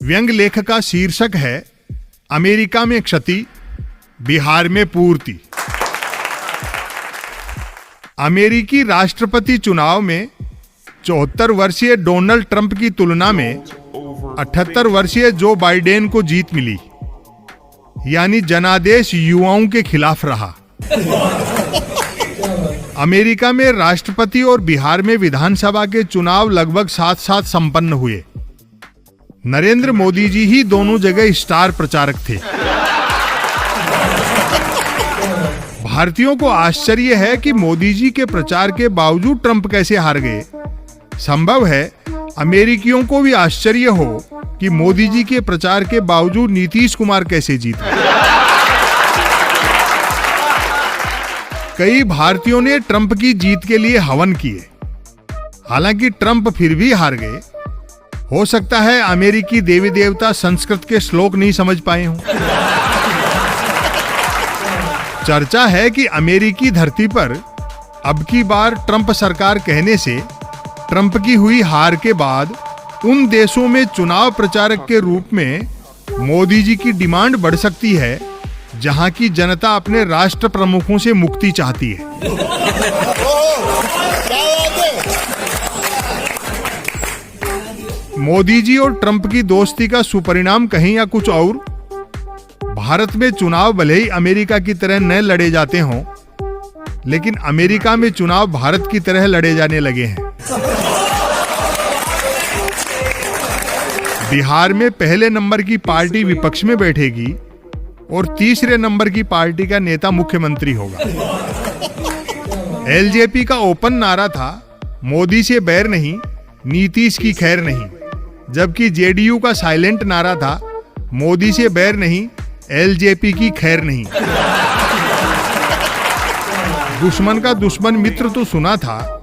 व्यंग लेख का शीर्षक है अमेरिका में क्षति, बिहार में पूर्ति। अमेरिकी राष्ट्रपति चुनाव में 74 वर्षीय डोनाल्ड ट्रंप की तुलना में 78 वर्षीय जो बाइडेन को जीत मिली, यानी जनादेश युवाओं के खिलाफ रहा। अमेरिका में राष्ट्रपति और बिहार में विधानसभा के चुनाव लगभग साथ साथ संपन्न हुए। नरेंद्र मोदी जी ही दोनों जगह स्टार प्रचारक थे। भारतीयों को आश्चर्य है कि मोदी जी के प्रचार के बावजूद ट्रंप कैसे हार गए। संभव है अमेरिकियों को भी आश्चर्य हो कि मोदी जी के प्रचार के बावजूद नीतीश कुमार कैसे जीते। कई भारतीयों ने ट्रंप की जीत के लिए हवन किए, हालांकि ट्रंप फिर भी हार गए। हो सकता है अमेरिकी देवी देवता संस्कृत के श्लोक नहीं समझ पाए हों। चर्चा है कि अमेरिकी धरती पर अब की बार ट्रंप सरकार कहने से ट्रंप की हुई हार के बाद उन देशों में चुनाव प्रचारक के रूप में मोदी जी की डिमांड बढ़ सकती है जहां की जनता अपने राष्ट्र प्रमुखों से मुक्ति चाहती है। मोदी जी और ट्रंप की दोस्ती का सुपरिणाम कहीं या कुछ और। भारत में चुनाव भले ही अमेरिका की तरह न लड़े जाते हों, लेकिन अमेरिका में चुनाव भारत की तरह लड़े जाने लगे हैं। बिहार में पहले नंबर की पार्टी विपक्ष में बैठेगी और तीसरे नंबर की पार्टी का नेता मुख्यमंत्री होगा। एलजेपी का ओपन नारा था, मोदी से बैर नहीं, नीतीश की खैर नहीं, जबकि जेडीयू का साइलेंट नारा था, मोदी से बैर नहीं, एलजेपी की खैर नहीं। दुश्मन का दुश्मन मित्र तो सुना था,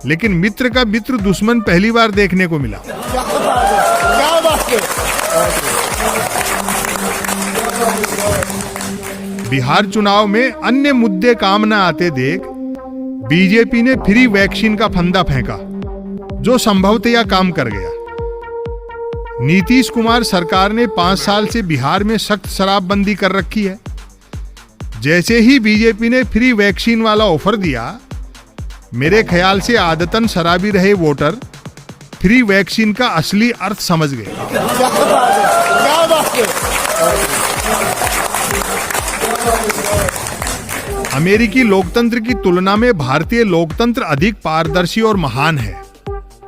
लेकिन मित्र का मित्र दुश्मन पहली बार देखने को मिला। बिहार चुनाव में अन्य मुद्दे काम न आते देख बीजेपी ने फ्री वैक्सीन का फंदा फेंका, जो संभवतः काम कर गया। नीतीश कुमार सरकार ने 5 साल से बिहार में सख्त शराबबंदी कर रखी है। जैसे ही बीजेपी ने फ्री वैक्सीन वाला ऑफर दिया, मेरे ख्याल से आदतन शराबी रहे वोटर फ्री वैक्सीन का असली अर्थ समझ गए। अमेरिकी लोकतंत्र की तुलना में भारतीय लोकतंत्र अधिक पारदर्शी और महान है।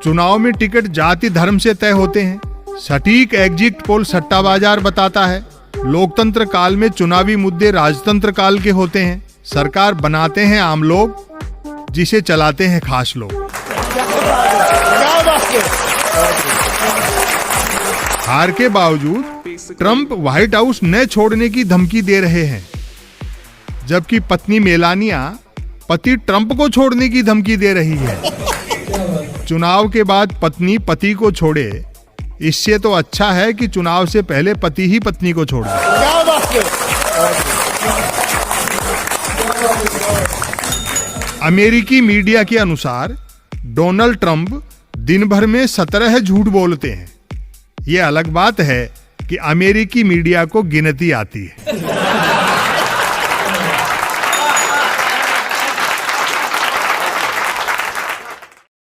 चुनाव में टिकट जाति धर्म से तय होते हैं। सटीक एग्जिट पोल सट्टा बाजार बताता है। लोकतंत्र काल में चुनावी मुद्दे राजतंत्र काल के होते हैं। सरकार बनाते हैं आम लोग, जिसे चलाते हैं खास लोग। हार के बावजूद ट्रंप व्हाइट हाउस न छोड़ने की धमकी दे रहे हैं, जबकि पत्नी मेलानिया पति ट्रंप को छोड़ने की धमकी दे रही है। चुनाव के बाद पत्नी पति को छोड़े, इससे तो अच्छा है कि चुनाव से पहले पति ही पत्नी को छोड़ दे। अमेरिकी मीडिया के अनुसार डोनाल्ड ट्रंप दिन भर में 17 झूठ बोलते हैं। यह अलग बात है कि अमेरिकी मीडिया को गिनती आती है।